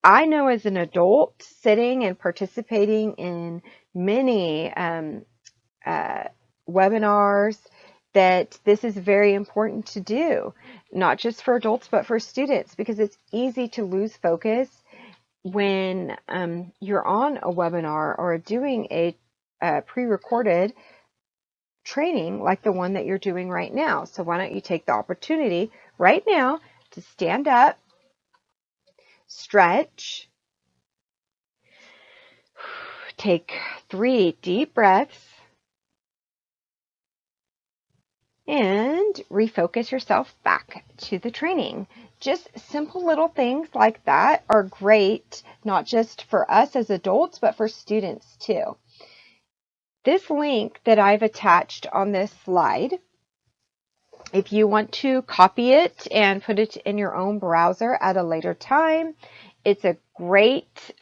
I know as an adult sitting and participating in many webinars that this is very important to do, not just for adults, but for students, because it's easy to lose focus when you're on a webinar or doing a pre-recorded training like the one that you're doing right now. So why don't you take the opportunity right now to stand up, stretch, take 3 deep breaths, and refocus yourself back to the training. Just simple little things like that are great, not just for us as adults, but for students too. This link that I've attached on this slide, if you want to copy it and put it in your own browser at a later time, it's a great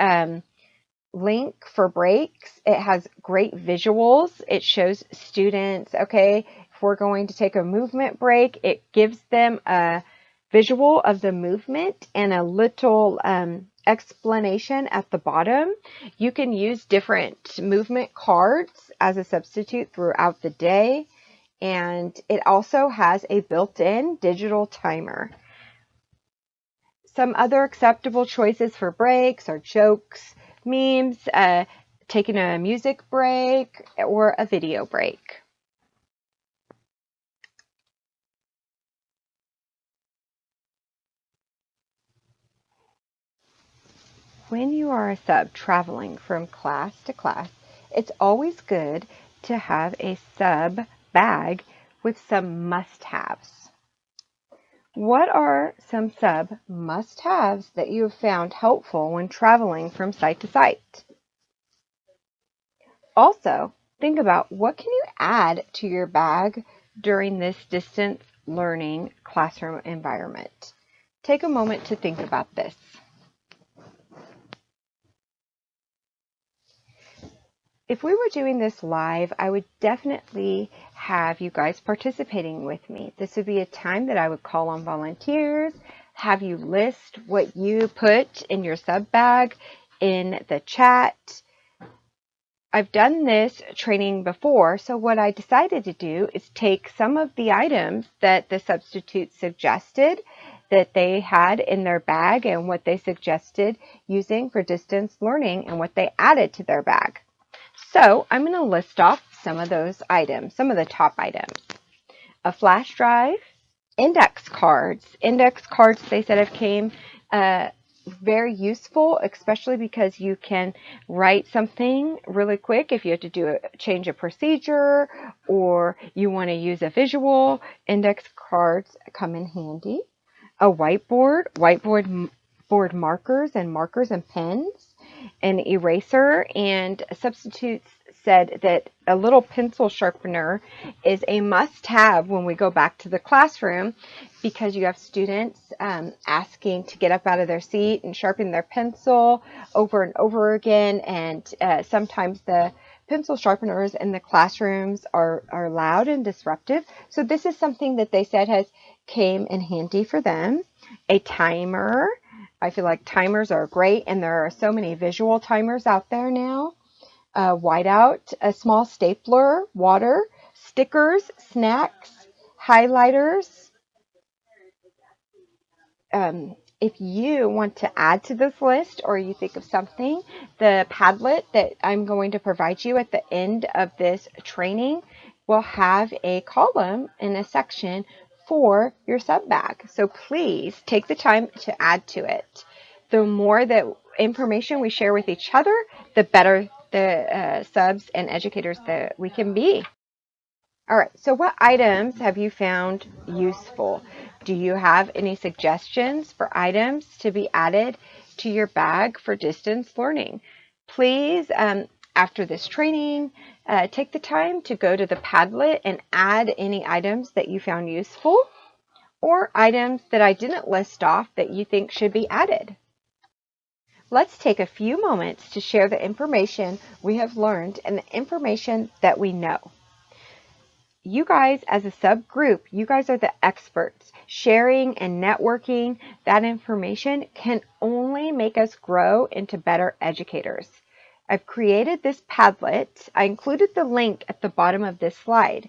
link for breaks. It has great visuals. It shows students, okay, if we're going to take a movement break, it gives them a visual of the movement and a little explanation at the bottom. You can use different movement cards as a substitute throughout the day, and it also has a built-in digital timer. Some other acceptable choices for breaks are jokes, memes, taking a music break, or a video break. When you are a sub traveling from class to class, it's always good to have a sub bag with some must-haves. What are some sub must-haves that you have found helpful when traveling from site to site? Also, think about what can you add to your bag during this distance learning classroom environment. Take a moment to think about this. If we were doing this live, I would definitely have you guys participating with me. This would be a time that I would call on volunteers, have you list what you put in your sub bag in the chat. I've done this training before, so what I decided to do is take some of the items that the substitutes suggested that they had in their bag and what they suggested using for distance learning and what they added to their bag. So I'm going to list off some of those items, some of the top items. A flash drive, index cards. Index cards, they said, have came very useful, especially because you can write something really quick if you have to do a change of procedure or you want to use a visual. Index cards come in handy. A whiteboard markers and pens, an eraser, and substitutes said that a little pencil sharpener is a must-have when we go back to the classroom because you have students asking to get up out of their seat and sharpen their pencil over and over again, and sometimes the pencil sharpeners in the classrooms are loud and disruptive. So this is something that they said came in handy for them. A timer. I feel like timers are great, and there are so many visual timers out there now. Whiteout, a small stapler, water, stickers, snacks, highlighters. If you want to add to this list or you think of something, the Padlet that I'm going to provide you at the end of this training will have a column in a section for your sub bag. So please take the time to add to it. The more that information we share with each other, the better the subs and educators that we can be. All right, so what items have you found useful? Do you have any suggestions for items to be added to your bag for distance learning? Please, after this training, take the time to go to the Padlet and add any items that you found useful or items that I didn't list off that you think should be added. Let's take a few moments to share the information we have learned and the information that we know. You guys, as a subgroup, you guys are the experts. Sharing and networking that information can only make us grow into better educators. I've created this Padlet. I included the link at the bottom of this slide.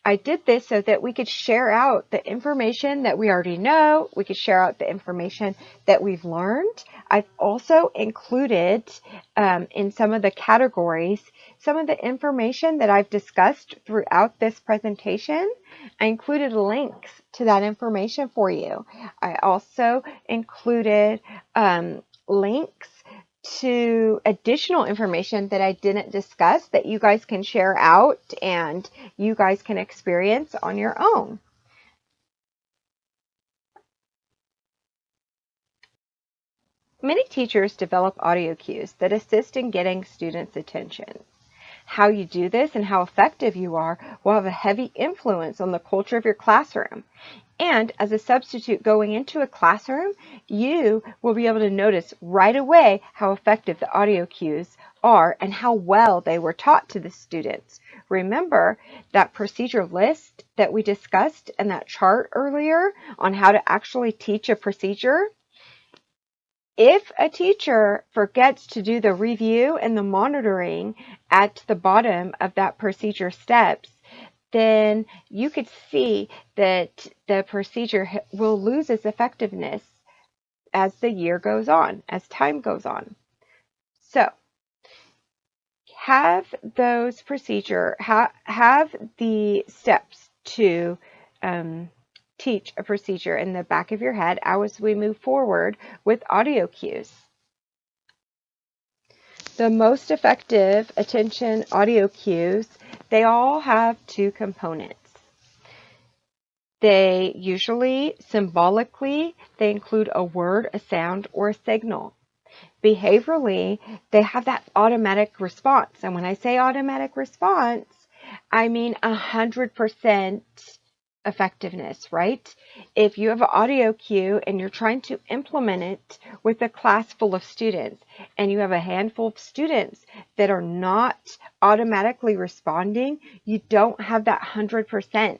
I did this so that we could share out the information that we already know. We could share out the information that we've learned. I've also included in some of the categories some of the information that I've discussed throughout this presentation. I included links to that information for you. I also included links to additional information that I didn't discuss that you guys can share out and you guys can experience on your own. Many teachers develop audio cues that assist in getting students' attention. How you do this and how effective you are will have a heavy influence on the culture of your classroom. And as a substitute going into a classroom, you will be able to notice right away how effective the audio cues are and how well they were taught to the students. Remember that procedure list that we discussed in that chart earlier on how to actually teach a procedure? If a teacher forgets to do the review and the monitoring at the bottom of that procedure steps, then you could see that the procedure will lose its effectiveness as the year goes on, as time goes on. So have those procedure, have the steps to teach a procedure in the back of your head as we move forward with audio cues. The most effective attention audio cues, they all have two components. They usually, symbolically, they include a word, a sound, or a signal. Behaviorally, they have that automatic response. And when I say automatic response, I mean 100% effectiveness, right? If you have an audio cue and you're trying to implement it with a class full of students and you have a handful of students that are not automatically responding, you don't have that 100%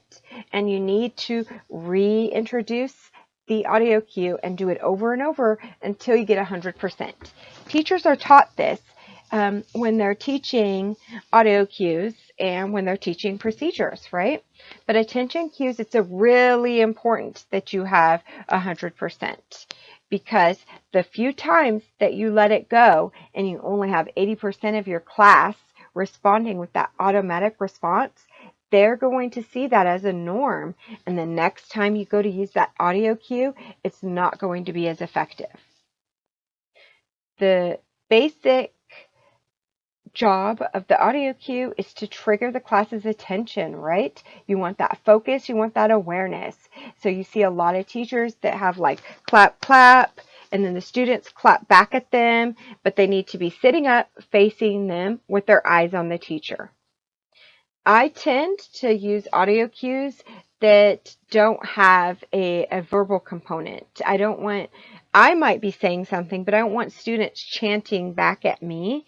and you need to reintroduce the audio cue and do it over and over until you get 100%. Teachers are taught this when they're teaching audio cues and when they're teaching procedures, right? But attention cues, it's really important that you have 100% because the few times that you let it go and you only have 80% of your class responding with that automatic response, they're going to see that as a norm. And the next time you go to use that audio cue, it's not going to be as effective. The basic job of the audio cue is to trigger the class's attention, right? You want that focus, you want that awareness. So you see a lot of teachers that have like clap, clap, and then the students clap back at them, but they need to be sitting up, facing them with their eyes on the teacher. I tend to use audio cues that don't have a verbal component. I might be saying something, but I don't want students chanting back at me.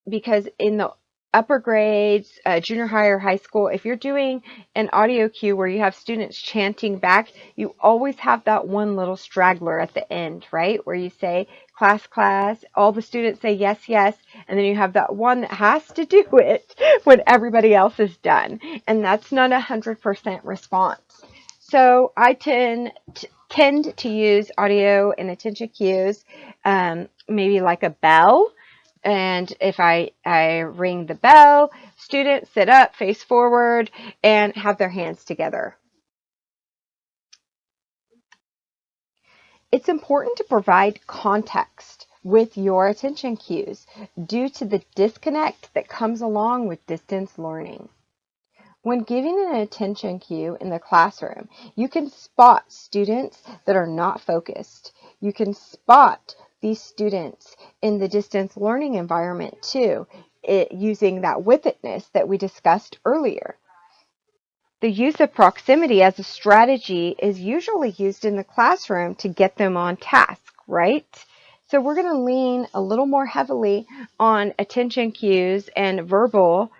Because in the upper grades, junior high or high school, if you're doing an audio cue where you have students chanting back, you always have that one little straggler at the end, right? Where you say, class, class, all the students say yes, yes, and then you have that one that has to do it when everybody else is done, and that's not 100% response. So I tend to use audio and attention cues, maybe like a bell. And if I ring the bell, students sit up, face forward, and have their hands together. It's important to provide context with your attention cues due to the disconnect that comes along with distance learning. When giving an attention cue in the classroom, you can spot students that are not focused. You can spot these students in the distance learning environment too, using that withedness that we discussed earlier. The use of proximity as a strategy is usually used in the classroom to get them on task, right? So we're going to lean a little more heavily on attention cues and verbal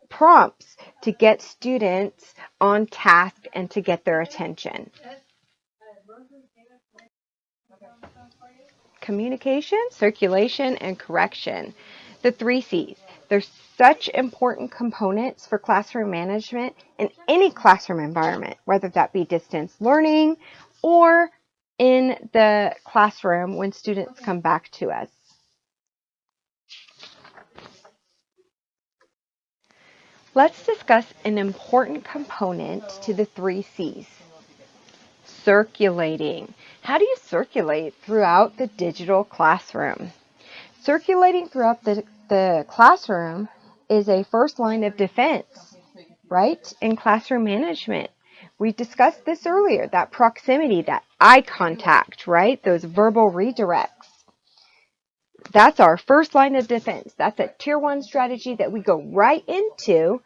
prompts to get students on task and to get their attention. Communication, circulation, and correction. The 3 C's. They're such important components for classroom management in any classroom environment, whether that be distance learning or in the classroom when students come back to us. Let's discuss an important component to the 3 C's. Circulating. How do you circulate throughout the digital classroom? Circulating throughout the classroom is a first line of defense, right? In classroom management. We discussed this earlier, that proximity, that eye contact, right? Those verbal redirects. That's our first line of defense. That's a tier 1 strategy that we go right into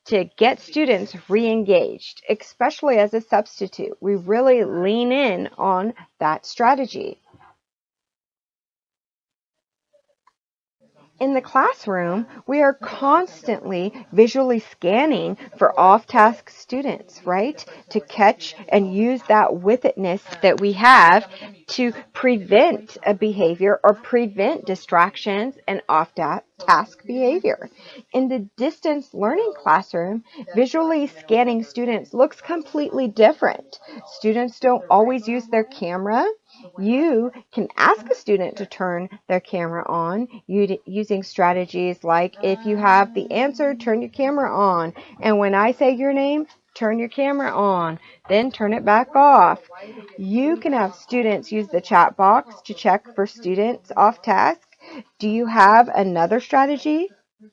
to get students re-engaged, especially as a substitute. We really lean in on that strategy. In the classroom, we are constantly visually scanning for off-task students, right? To catch and use that withedness that we have to prevent a behavior or prevent distractions and off-task behavior. In the distance learning classroom, visually scanning students looks completely different. Students don't always use their camera. You can ask a student to turn their camera on using strategies like, if you have the answer, turn your camera on. And when I say your name, turn your camera on, then turn it back off. You can have students use the chat box to check for students off task. Do you have another strategy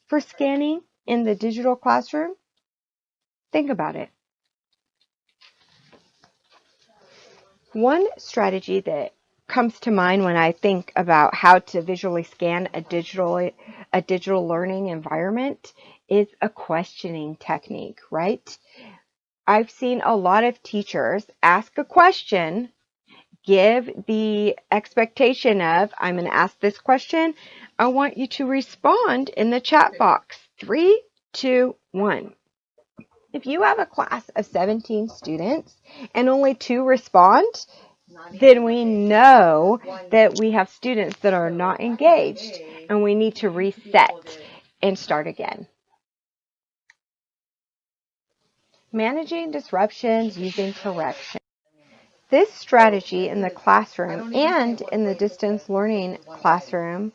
for scanning in the digital classroom? Think about it. One strategy that comes to mind when I think about how to visually scan a digital learning environment is a questioning technique, right? I've seen a lot of teachers ask a question, give the expectation of, I'm going to ask this question, I want you to respond in the chat box. 3, 2, 1. If you have a class of 17 students and only 2 respond, then we know that we have students that are not engaged and we need to reset and start again. Managing disruptions using correction. This strategy in the classroom and in the distance learning classroom,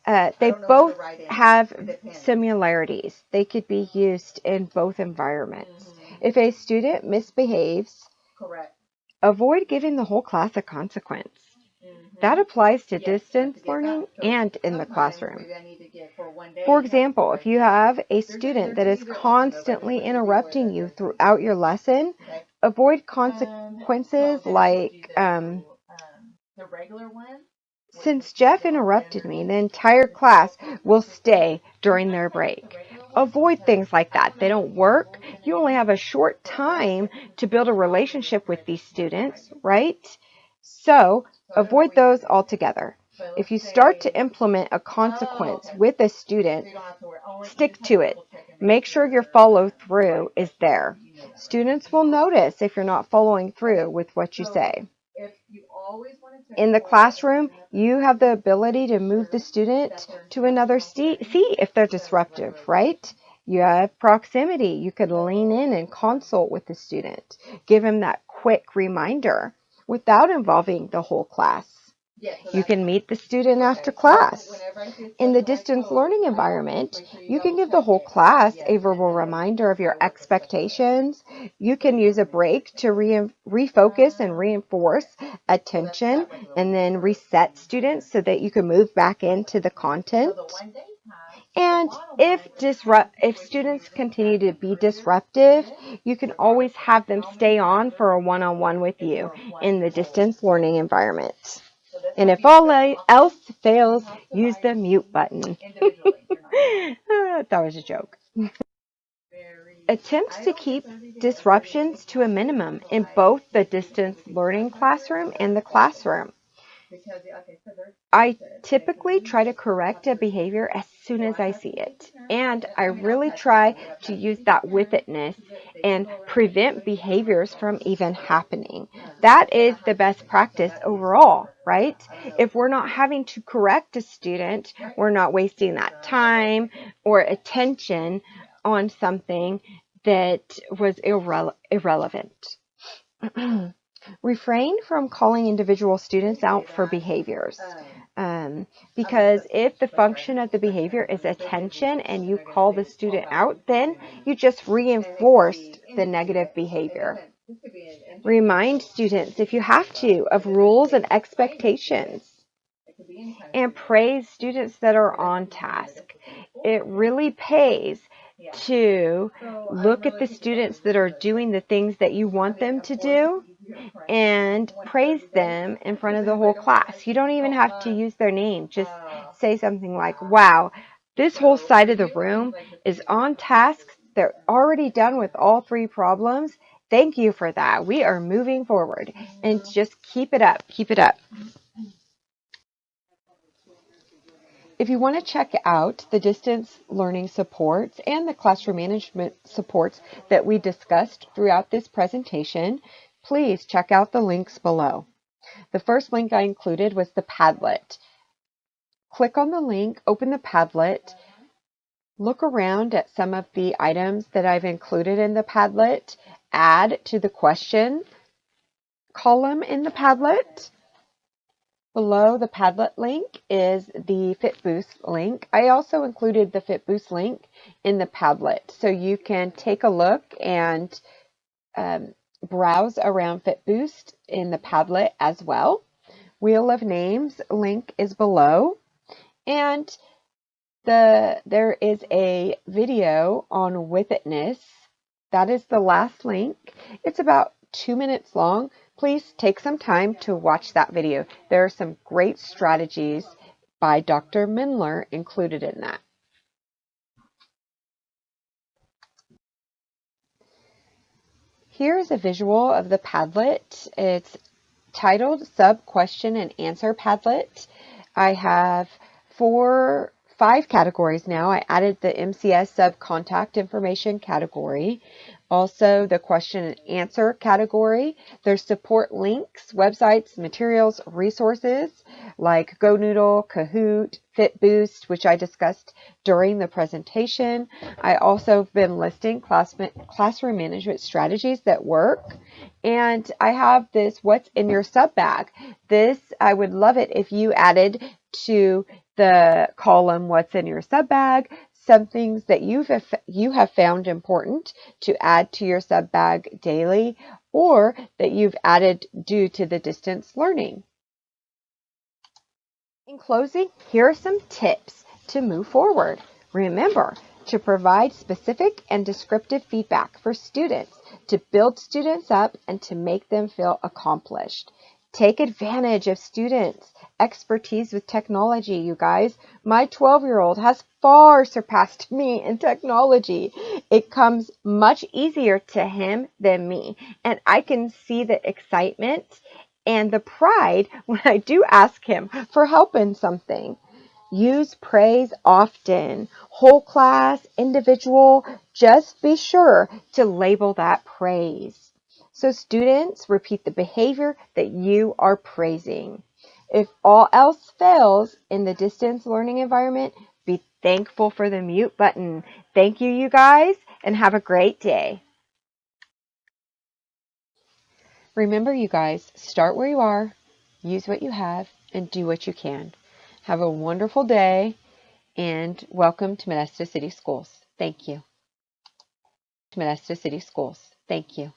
they both have similarities. They could be used in both environments. If a student misbehaves, avoid giving the whole class a consequence. That applies to distance learning and in the classroom. For example, if you have a student that is constantly interrupting you throughout your lesson, avoid consequences like, since Jeff interrupted me, the entire class will stay during their break. Avoid things like that. They don't work. You only have a short time to build a relationship with these students, right? So avoid those altogether. If you start to implement a consequence with a student, stick to it. Make sure your follow through is there. Students will notice if you're not following through with what you say. In the classroom, you have the ability to move the student to another seat if they're disruptive, right? You have proximity. You could lean in and consult with the student, give him that quick reminder without involving the whole class. You can meet the student after class. In the distance learning environment, you can give the whole class a verbal reminder of your expectations. You can use a break to refocus and reinforce attention, and then reset students so that you can move back into the content. And if students continue to be disruptive, you can always have them stay on for a one-on-one with you in the distance learning environment. And if all else fails, use the mute button. That was a joke. Attempts to keep disruptions to a minimum in both the distance learning classroom and the classroom. I typically try to correct a behavior as soon as I see it. And I really try to use that with itness and prevent behaviors from even happening. That is the best practice overall, right? If we're not having to correct a student, we're not wasting that time or attention on something that was irrelevant. Refrain from calling individual students out for behaviors. Because if the function of the behavior is attention and you call the student out, then you just reinforced the negative behavior. Remind students, if you have to, of rules and expectations. And praise students that are on task. It really pays to look at the students that are doing the things that you want them to do and praise them in front of the whole class. You don't even have to use their name. Just say something like, wow, this whole side of the room is on task. They're already done with all 3 problems. Thank you for that. We are moving forward. And just keep it up. Keep it up. If you want to check out the distance learning supports and the classroom management supports that we discussed throughout this presentation, please check out the links below. The first link I included was the Padlet. Click on the link, open the Padlet, look around at some of the items that I've included in the Padlet, add to the question column in the Padlet. Below the Padlet link is the FitBoost link. I also included the FitBoost link in the Padlet, so you can take a look and browse around FitBoost in the Padlet as well. Wheel of Names link is below, and there is a video on With Itness. That is the last link. It's about 2 minutes long. Please take some time to watch that video. There are some great strategies by Dr. Mindler included in that. Here is a visual of the Padlet. It's titled Sub Question and Answer Padlet. I have 5 categories now. I added the MCS sub contact information category, also the question and answer category. There's support links, websites, materials, resources like GoNoodle, Kahoot, FitBoost, which I discussed during the presentation. I also have been listing classroom management strategies that work. And I have this What's in Your Sub Bag. This, I would love it if you added to the column What's in Your Sub Bag some things that you have found important to add to your sub bag daily, or that you've added due to the distance learning. In closing, here are some tips to move forward. Remember to provide specific and descriptive feedback for students to build students up and to make them feel accomplished. Take advantage of students' expertise with technology, you guys. My 12-year-old has far surpassed me in technology. It comes much easier to him than me, and I can see the excitement and the pride when I do ask him for help in something. Use praise often. Whole class, individual, just be sure to label that praise. so students repeat the behavior that you are praising. If all else fails in the distance learning environment, be thankful for the mute button. Thank you, you guys, and have a great day. Remember, you guys, start where you are, use what you have, and do what you can. Have a wonderful day, and welcome to Modesto City Schools. Thank you. To Modesto City Schools. Thank you.